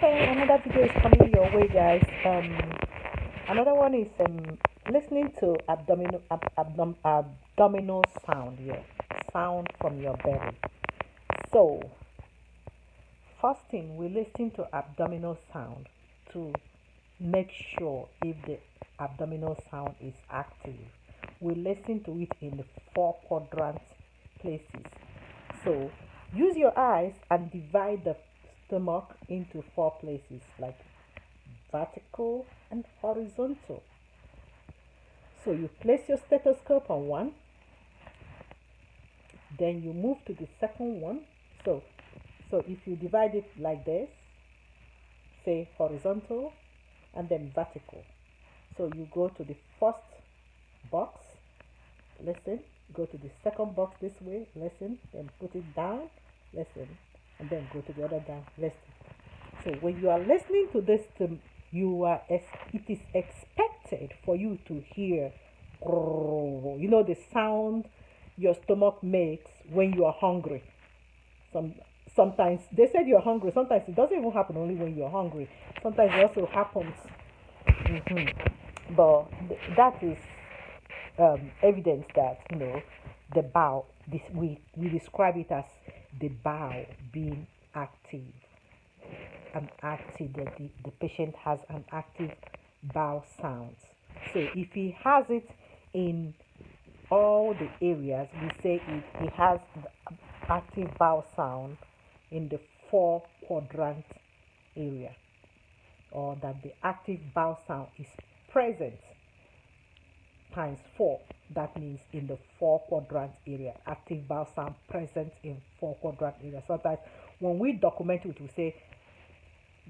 Okay, another video is coming your way, guys. Another one is listening to abdominal sound. Yeah, sound from your belly. So, first thing we listen to abdominal sound to make sure if the abdominal sound is active. We listen to it in the four quadrant places. So, use your eyes and divide the stomach into four places like vertical and horizontal. So you place your stethoscope on one, then you move to the second one. So if you divide it like this, say horizontal and then vertical. So you go to the first box, listen, go to the second box this way, listen, then put it down, listen, and then go to the other down, listen. So when you are listening to this, it is expected for you to hear, the sound your stomach makes when you are hungry. Some Sometimes they said you're hungry. Sometimes it doesn't even happen only when you're hungry. Sometimes it also happens. But that is evidence that the bowel. We describe it as the bowel being active. An active the patient has an active bowel sounds. So if he has it in all the areas, we say he has the active bowel sound in the four quadrant area, or that the active bowel sound is present times four. That means in the four quadrant area, active bowel sound present in four quadrant area. Sometimes when we document it, we say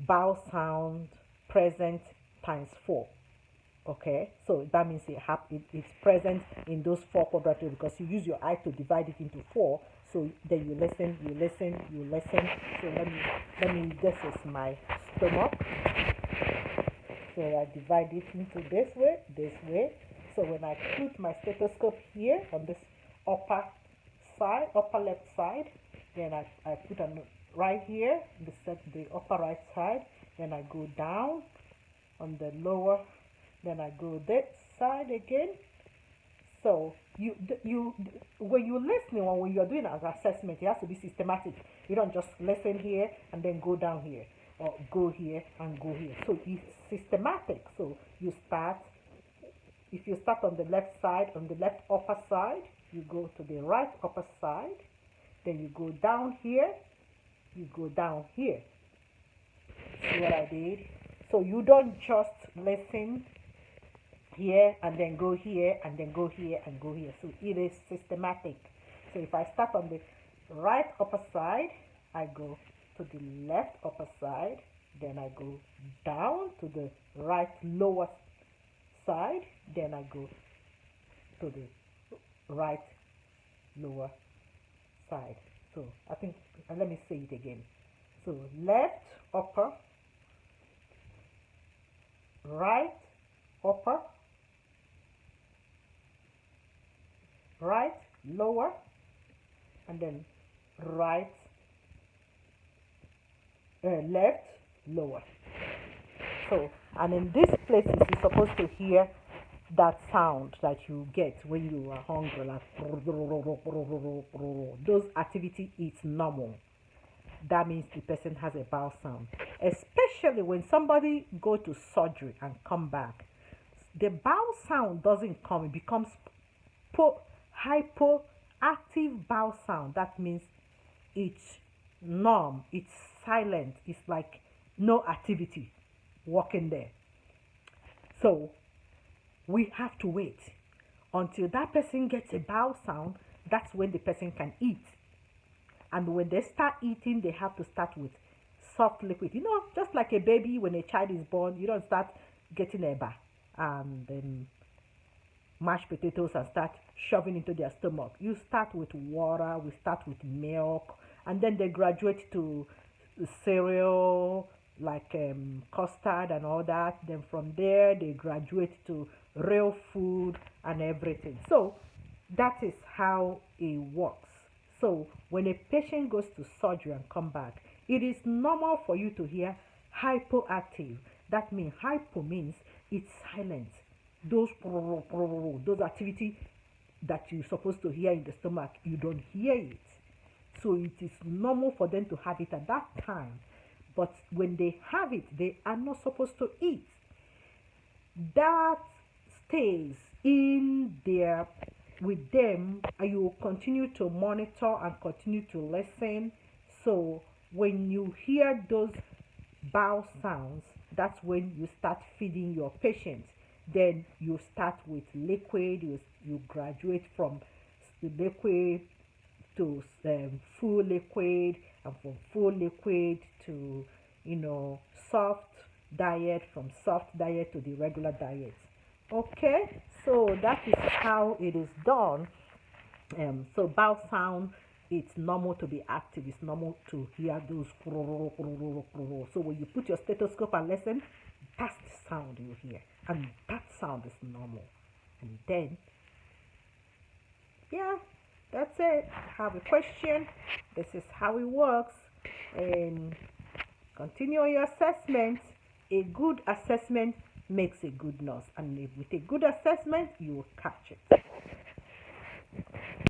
bowel sound present times four. Okay, so that means it's present in those four quadrant areas because you use your eye to divide it into four. So then you listen, you listen, you listen. So let me this is my stomach. So I divide it into this way. So when I put my stethoscope here on this upper left side, then I put on right here, the upper right side, then I go down on the lower, then I go that side again. So when you're listening or when you're doing an assessment, it has to be systematic. You don't just listen here and then go down here, or go here and go here. So it's systematic. So if you start on the left side, on the left upper side, you go to the right upper side, then you go down here, you go down here. See what I did? So you don't just listen here and then go here and then go here and go here. So it is systematic. So if I start on the right upper side, I go to the left upper side, then I go down to the right lower side, then I go to the right lower side. So I think, let me say it again. So left upper, right upper, right lower, and then right left lower. So, and in these places you're supposed to hear that sound that you get when you are hungry, like those activity is normal. That means the person has a bowel sound. Especially when somebody go to surgery and come back, the bowel sound doesn't come, it becomes hypoactive bowel sound. That means it's numb, it's silent, it's like no activity working there. So we have to wait until that person gets a bowel sound. That's when the person can eat. And when they start eating, they have to start with soft liquid. Just like a baby, when a child is born, you don't start getting eba and then mashed potatoes and start shoving into their stomach. You start with water, we start with milk, and then they graduate to cereal, like custard and all that. Then from there, they graduate to real food and everything. So that is how it works. So when a patient goes to surgery and come back, it is normal for you to hear Hypoactive. That means hypo means it's silent. Those activity that you're supposed to hear in the stomach, you don't hear it. So it is normal for them to have it at that time. But when they have it, they are not supposed to eat. That stays in there with them, and you will continue to monitor and continue to listen. So when you hear those bowel sounds, that's when you start feeding your patient. Then you start with liquid, you graduate from liquid to full liquid, and from full liquid to, you know, soft diet, from soft diet to the regular diet. Okay, so that is how it is done. So bowel sound, it's normal to be active. It's normal to hear those. So when you put your stethoscope and listen, that's the sound you hear, and that sound is normal. And then, yeah, that's it. Have a question. This is how it works, and continue your assessment. A good assessment makes a good nurse, and with a good assessment, you will catch it.